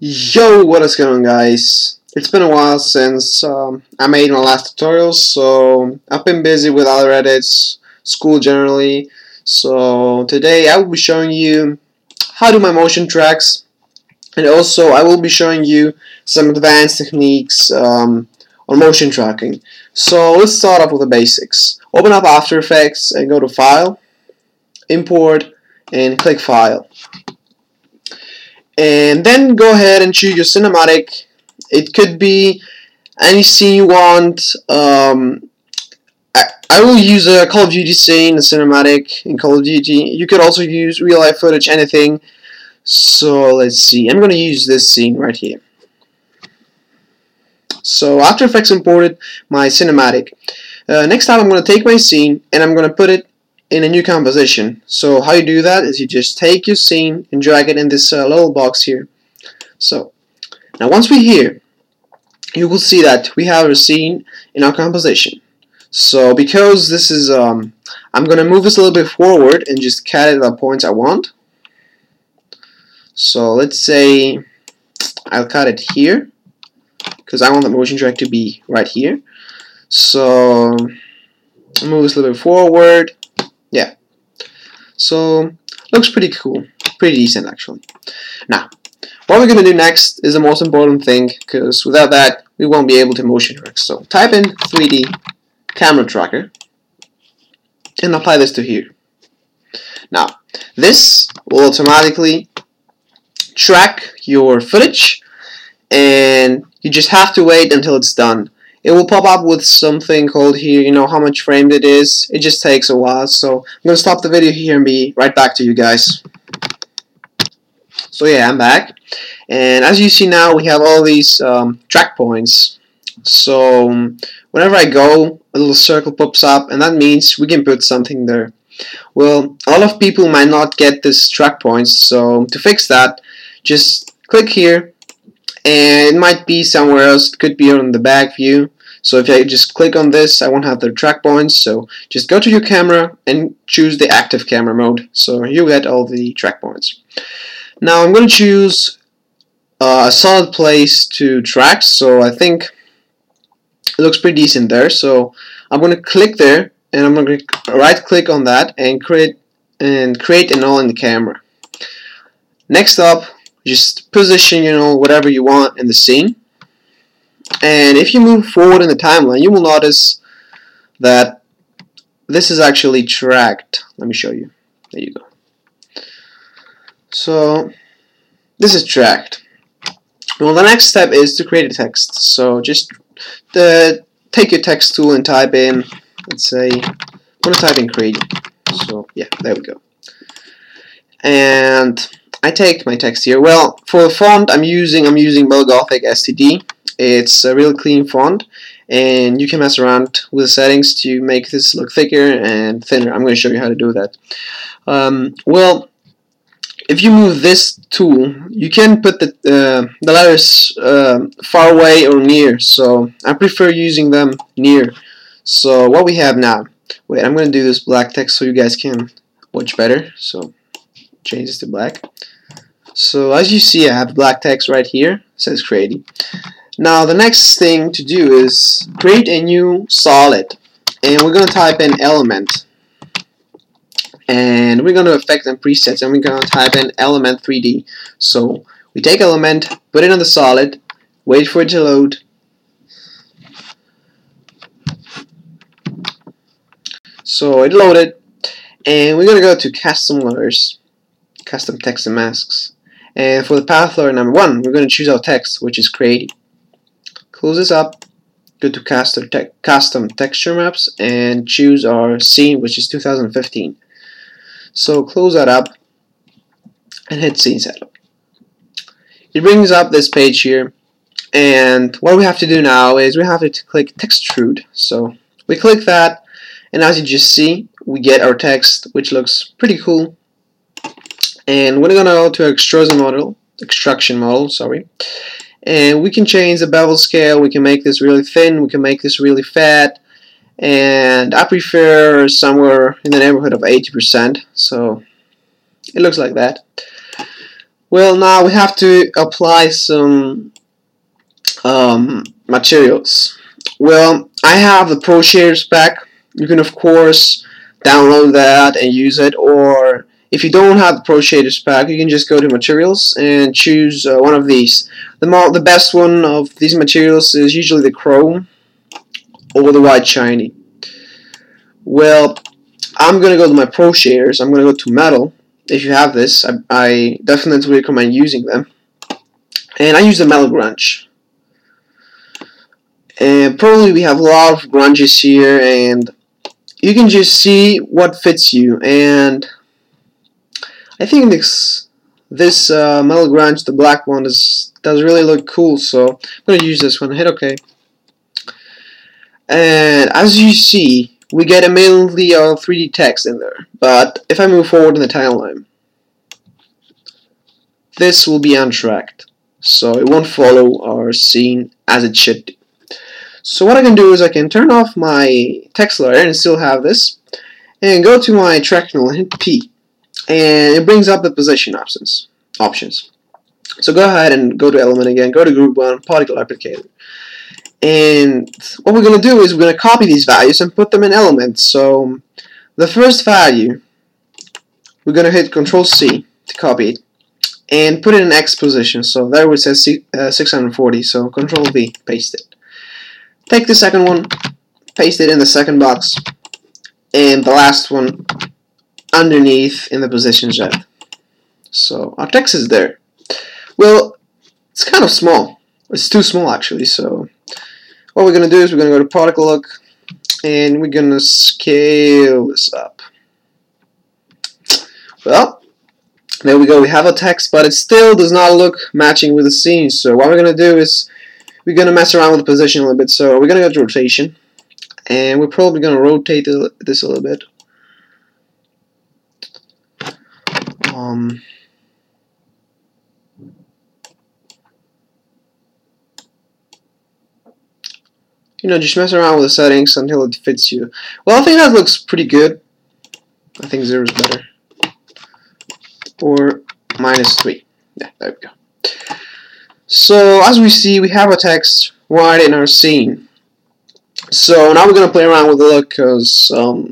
Yo, what is going on, guys? It's been a while since I made my last tutorial, so I've been busy with other edits, school generally. So today I will be showing you how to do my motion tracks, and also I will be showing you some advanced techniques on motion tracking. So let's start off with the basics. Open up After Effects and go to File, Import, and click File. And then go ahead and choose your cinematic. It could be any scene you want. I will use a Call of Duty scene, a cinematic in Call of Duty. You could also use real life footage, anything. So let's see. I'm going to use this scene right here. So After Effects imported my cinematic. Next time I'm going to take my scene and I'm going to put it in a new composition. So how you do that is you just take your scene and drag it in this little box here. So now once we're here, you will see that we have a scene in our composition. So because this is, I'm going to move this a little bit forward and just cut it at the points I want. So let's say I'll cut it here because I want the motion track to be right here. So move this a little bit forward. Yeah. So looks pretty cool, pretty decent actually. Now, what we're going to do next is the most important thing, because without that we won't be able to motion track. So type in 3D camera tracker and apply this to here. Now this will automatically track your footage, and you just have to wait until it's done. It will pop up with something called here, you know, how much framed it is. It just takes a while, so I'm going to stop the video here and be right back to you guys. So yeah, I'm back, and as you see now we have all these track points. So whenever I go, a little circle pops up, and that means we can put something there. Well, a lot of people might not get this track points, so to fix that, just click here, and it might be somewhere else. It could be on the back view. So if I just click on this, I won't have the track points. So just go to your camera and choose the active camera mode. So you get all the track points. Now I'm going to choose a solid place to track. So I think it looks pretty decent there. So I'm going to click there, and I'm going to right click on that and create a null in the camera. Next up, just position, you know, whatever you want in the scene. And if you move forward in the timeline, you will notice that this is actually tracked. Let me show you. There you go. So this is tracked. Well, the next step is to create a text. So just take your text tool and type in, let's say, I'm going to type in Creedy. So yeah, there we go. And I take my text here. Well, for the font, I'm using BellGothic STD. It's a real clean font, and you can mess around with the settings to make this look thicker and thinner. I'm going to show you how to do that. Well, if you move this tool, you can put the letters far away or near. So I prefer using them near. So what we have now. Wait, I'm going to do this black text so you guys can watch better. So change this to black. So as you see, I have black text right here. It says Creedy. Now the next thing to do is create a new solid, and we're going to type in element, and we're going to effect and presets, and we're going to type in element 3D. So we take element, put it on the solid, wait for it to load. So it loaded, and we're going to go to custom layers, custom text and masks. And for the path layer number 1, we're going to choose our text, which is Creedy. Close this up, go to custom texture maps, and choose our scene, which is 2015. So close that up and hit scene setup. It brings up this page here, and what we have to do now is we have to click extrude. So we click that, and as you just see, we get our text, which looks pretty cool. And we're going to go to extraction model, sorry. And we can change the bevel scale. We can make this really thin, we can make this really fat, and I prefer somewhere in the neighborhood of 80%. So it looks like that. Well, now we have to apply some materials. Well, I have the Pro Shaders pack. You can of course download that and use it, or if you don't have the Pro Shaders pack, you can just go to materials and choose one of these. The best one of these materials is usually the chrome or the white shiny. Well, I'm gonna go to my Pro Shaders. I'm gonna go to metal. If you have this, I definitely recommend using them. And I use the metal grunge. And probably we have a lot of grunges here, and you can just see what fits you. And I think this metal grunge, the black one, does really look cool. So I'm gonna use this one. Hit OK. And as you see, we get immediately our 3D text in there. But if I move forward in the timeline, this will be untracked, so it won't follow our scene as it should do. So what I can do is I can turn off my text layer and still have this, and go to my tracking and hit P, and it brings up the position options. So go ahead and go to element again, go to group 1, particle applicator. And what we're going to do is we're going to copy these values and put them in elements. So the first value, we're going to hit Control C to copy it and put it in X position. So there it says 640, so Control V, paste it. Take the second one, paste it in the second box, and the last one underneath in the position Z. So our text is there. Well, it's kind of small. It's too small actually, so what we're going to do is we're going to go to particle look, and we're going to scale this up. Well, there we go, we have a text, but it still does not look matching with the scene. So what we're going to do is we're going to mess around with the position a little bit. So we're going to go to rotation, and we're probably going to rotate this a little bit. You know, just mess around with the settings until it fits you. Well, I think that looks pretty good. I think 0 is better. Or -3. Yeah, there we go. So as we see, we have a text right in our scene. So now we're gonna play around with the look because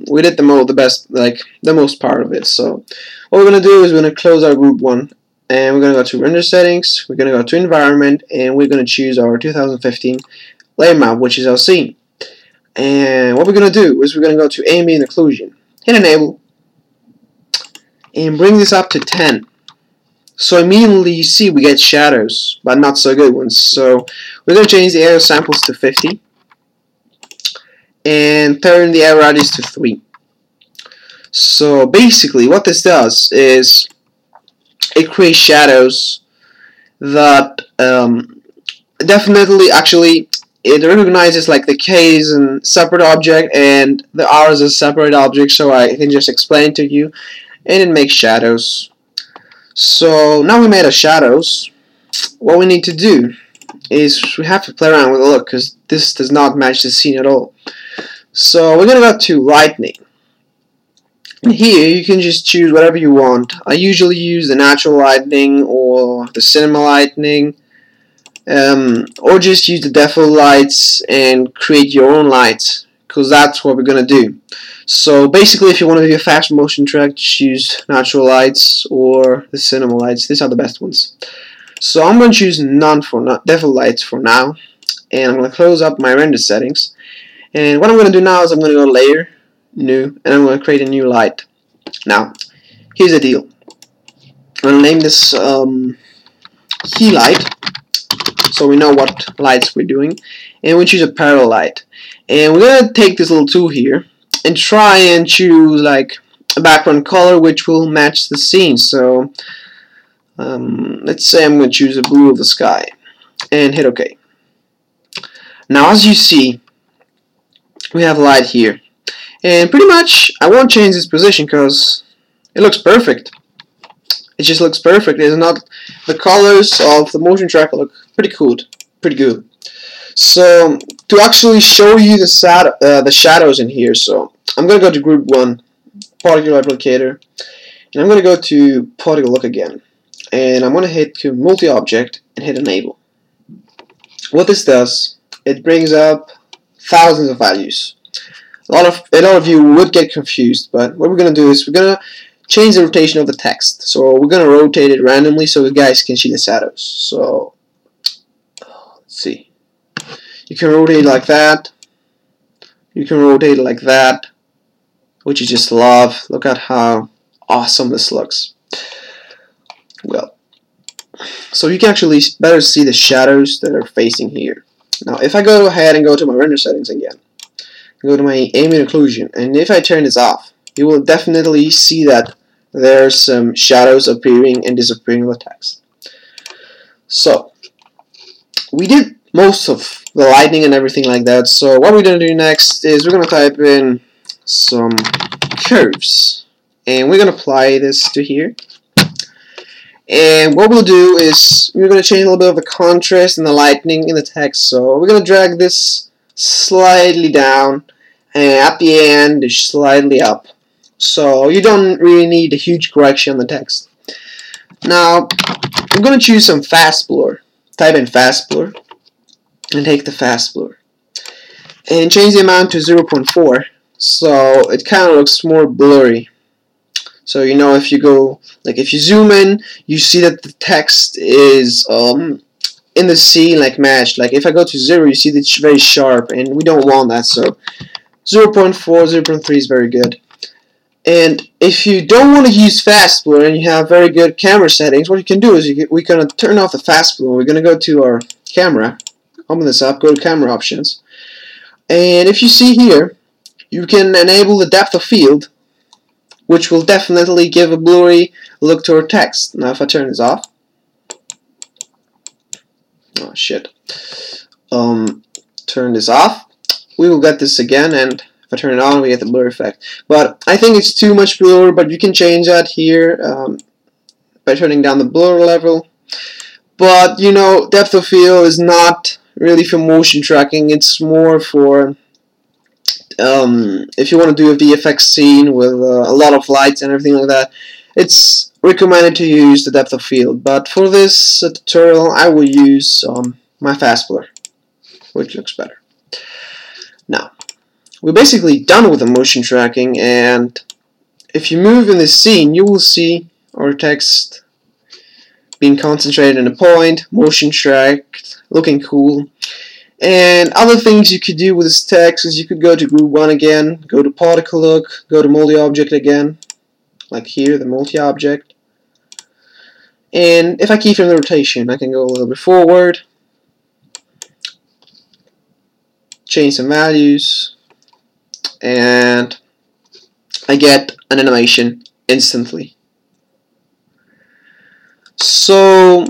we did the most part of it. So what we're gonna do is we're gonna close our group 1, and we're gonna go to render settings. We're gonna go to environment, and we're gonna choose our 2015 layer map, which is our scene. And what we're gonna do is we're gonna go to ambient occlusion, hit enable, and bring this up to 10. So immediately you see we get shadows, but not so good ones. So we're going to change the area samples to 50 and turn the area radius to 3. So basically what this does is it creates shadows that definitely actually it recognizes like the K is a separate object and the R is a separate object, so I can just explain to you, and it makes shadows. So now we made our shadows. What we need to do is we have to play around with the look because this does not match the scene at all. So we're gonna go to lightning. And here you can just choose whatever you want. I usually use the natural lightning or the cinema lightning, or just use the default lights and create your own lights, because that's what we're gonna do. So basically, if you want to do a fast motion track, just use natural lights or the cinema lights. These are the best ones. So I'm going to choose none for default lights for now, and I'm going to close up my render settings. And what I'm going to do now is I'm going to go to layer, new, and I'm going to create a new light. Now, here's the deal. I'm going to name this key light, so we know what lights we're doing, and we choose a parallel light. And we're going to take this little tool here and try and choose like a background color which will match the scene. So let's say I'm going to choose the blue of the sky and hit OK. Now as you see, we have light here, and pretty much I won't change this position because it looks perfect. It just looks perfect. It's not, the colors of the motion tracker look pretty good. So to actually show you the shadows in here, so I'm going to go to group 1, particle applicator, and I'm going to go to particle look again. and I'm going to hit multi-object and hit enable. What this does, it brings up thousands of values. A lot of you would get confused, but what we're going to do is we're going to change the rotation of the text. So we're going to rotate it randomly so you guys can see the shadows. So let's see. You can rotate it like that. You can rotate it like that, which you just love. Look at how awesome this looks. Well, so you can actually better see the shadows that are facing here. Now, if I go ahead and go to my render settings again, go to my ambient occlusion, and if I turn this off, you will definitely see that there's some shadows appearing and disappearing in the text. So, we did most of the lighting and everything like that, so what we're going to do next is we're going to type in some curves, and we're going to apply this to here. And what we'll do is we're going to change a little bit of the contrast and the lighting in the text. So we're going to drag this slightly down, and at the end slightly up. So you don't really need a huge correction on the text. Now I'm going to choose some fast blur. Type in fast blur and take the fast blur and change the amount to 0.4, so it kind of looks more blurry. So you know, if you go, like if you zoom in, you see that the text is in the scene like matched. Like if I go to 0, you see that it's very sharp, and we don't want that. So 0.4, 0.3 is very good. And if you don't want to use fast blur and you have very good camera settings, what you can do is we're going to turn off the fast blur. We're going to go to our camera, open this up, go to camera options, and if you see here, you can enable the depth of field, which will definitely give a blurry look to our text. Now if I turn this off, oh shit, turn this off, we will get this again, and if I turn it on, we get the blur effect. But I think it's too much blur, but you can change that here by turning down the blur level. But you know, depth of field is not really for motion tracking, it's more for if you want to do a VFX scene with a lot of lights and everything like that, it's recommended to use the depth of field. But for this tutorial, I will use my fast blur, which looks better. Now, we're basically done with the motion tracking, and if you move in this scene, you will see our text being concentrated in a point, motion tracked, looking cool. And other things you could do with this text is you could go to group 1 again, go to particle look, go to multi-object again, like here, the multi-object. And if I keyframe the rotation, I can go a little bit forward, change some values, and I get an animation instantly. So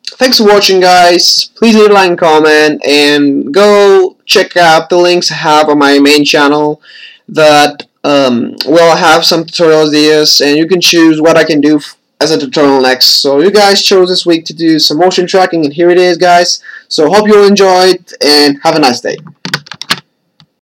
thanks for watching, guys. Please leave a like and comment, and go check out the links I have on my main channel that will have some tutorial ideas, and you can choose what I can do as a tutorial next. So you guys chose this week to do some motion tracking, and here it is, guys. So hope you enjoyed, and have a nice day.